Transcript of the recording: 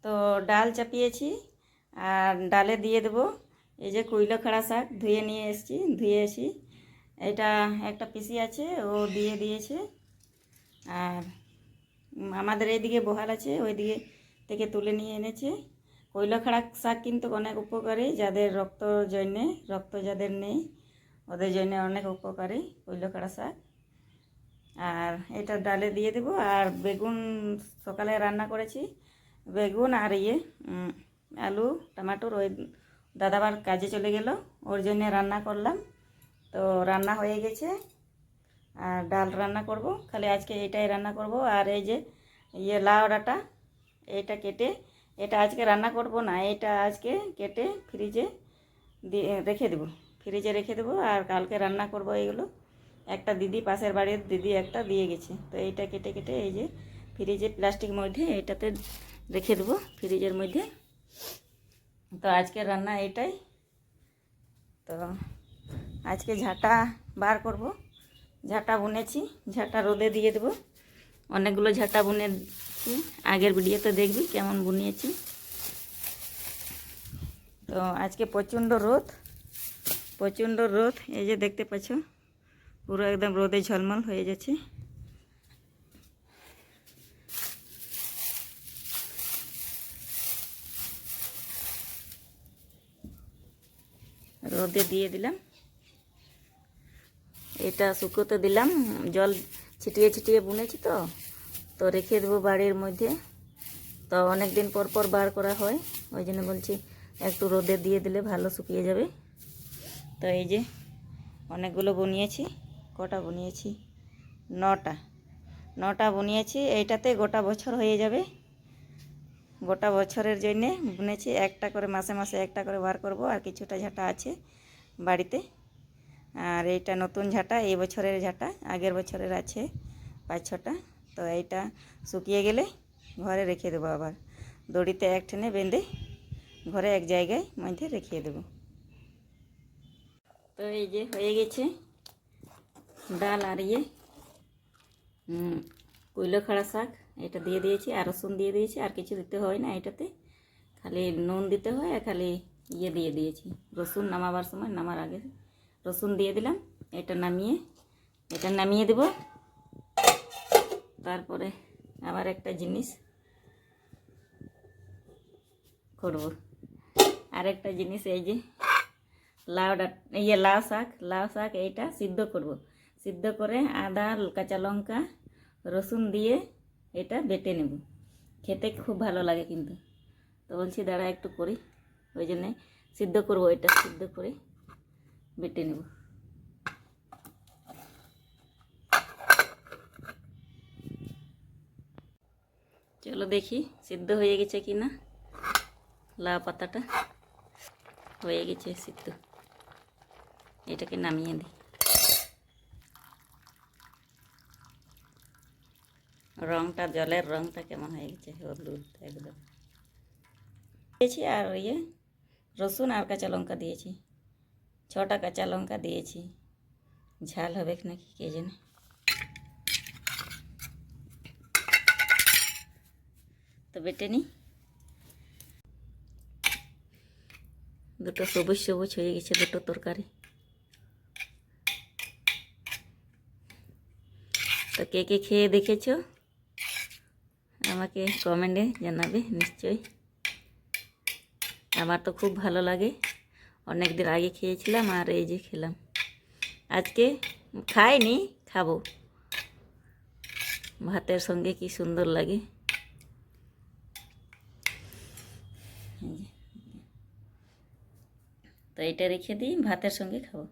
তো ডাল চাপিয়েছি আর ডালে দিয়ে দেবো এই যে কুইলোখাড়া শাক ধুয়ে নিয়ে এসেছি, ধুয়েছি। এটা একটা পিসি আছে, ও দিয়ে দিয়েছে। আর আমাদের এইদিকে বহাল আছে, ওইদিকে থেকে তুলে নিয়ে এনেছে। কুইলোখাড়া শাক কিন্তু অনেক উপকারী, যাদের রক্ত যাদের নেই ওদের জন্য অনেক উপকারী কুইলোখাড়া শাক। আর এটা ডালে দিয়ে দেব। আর বেগুন সকালে রান্না করেছি, বেগুন আর আলু টমাটোর, ওই দাদাবার কাজে চলে গেল, ওর জন্য রান্না করলাম। তো রান্না হয়ে গেছে। আর ডাল রান্না করব, খালি আজকে এটাই রান্না করব। আর এই যে লাউ ডাঁটা, এটা কেটে, এটা আজকে রান্না করব না, এটা আজকে কেটে ফ্রিজে রেখে দেবো, ফ্রিজে রেখে দেবো। আর কালকে রান্না করব এগুলো। একটা দিদি, পাশের বাড়ির দিদি একটা দিয়ে গেছে, তো এইটা কেটে কেটে এই যে ফ্রিজে প্লাস্টিক মধ্যে এটাতে রেখে দেবো, ফ্রিজের মধ্যে। তো আজকে রান্না এটাই। তো আজকে ঝাঁটা বার করব, ঝাঁটা বুনেছি, ঝাঁটা রোদে দিয়ে দেবো। অনেকগুলো ঝাঁটা বুনেছি, আগের ভিডিওতে দেখবি কেমন বুনিয়েছি। তো আজকে প্রচণ্ড রোদ, প্রচণ্ড রোদ, এই যে দেখতে পাচ্ছ পুরো একদম রোদে ঝলমল হয়ে যাচ্ছে। রোদে দিয়ে দিলাম, এটা শুকোতে দিলাম। জল ছিটিয়ে ছিটিয়ে বুনেছি, তো রেখে দেবো বাড়ির মধ্যে। তো অনেক দিন পর পর বার করা হয়, ওই জন্য বলছি একটু রোদে দিয়ে দিলে ভালো শুকিয়ে যাবে। তো এই যে অনেকগুলো বুনিয়েছি, কটা বুনিয়েছি, 9টা বুনিয়েছি। এইটাতে গোটা বছর হয়ে যাবে, গোটা বছরের জন্যে বুনেছি। একটা করে মাসে মাসে একটা করে বার করব। আর কিছুটা ঝাঁটা আছে বাড়িতে। আর এইটা নতুন ঝাঁটা, এই বছরের ঝাঁটা, আগের বছরের আছে 5-6টা। তো এইটা শুকিয়ে গেলে ঘরে রেখে দেবো, আবার দড়িতে এক টেনে বেঁধে ঘরে এক জায়গায় মধ্যে রেখে দেবো। তো এই যে হয়ে গেছে ডাল। আর কুইলোখাড়া শাক এটা দিয়ে দিয়েছি, আর রসুন দিয়ে দিয়েছি। আর কিছু দিতে হয় না এটাতে, খালি নুন দিতে হয়। আর খালি দিয়ে দিয়েছি রসুন, নামাবার সময়, নামার আগে রসুন দিয়ে দিলাম। এটা নামিয়ে দেব। তারপরে আবার একটা জিনিস করব, আরেকটা জিনিস, এই যে লাউ শাক এইটা সিদ্ধ করব। সিদ্ধ করে আদা, কাঁচা লঙ্কা, রসুন দিয়ে এটা বেটে নেব। খেতে খুব ভালো লাগে কিন্তু। তো বলছি দাঁড়া একটু করি, ওই জন্যে সিদ্ধ করবো, এটা সিদ্ধ করে বেটে নেব। চলো দেখি সিদ্ধ হয়ে গেছে কি না। লাউ পাতাটা হয়ে গেছে সিদ্ধ, এটাকে নামিয়ে দিই। রংটা, জলের রংটা কেমন হয়ে গেছে, হলুদ একদম দিয়েছি। আর রসুন আর কাঁচা লঙ্কা দিয়েছি, 6টা কাঁচা লঙ্কা দিয়েছি। ঝাল হবে নাকি কে জানে। তো বেটে নিই। দুটো সবুজ সবুজ হয়ে গেছে দুটো তরকারি। তো কে কে খেয়ে দেখেছো আমাকে কমেন্টে জানাবে নিশ্চয়ই। আমার তো খুব ভালো লাগে, অনেক দিন আগে খেয়েছিলাম, আর এই যে খেলাম। আজকে খাইনি, খাবো। ভাতের সঙ্গে কি সুন্দর লাগে। তো এটা রেখে দিই, ভাতের সঙ্গে খাবো।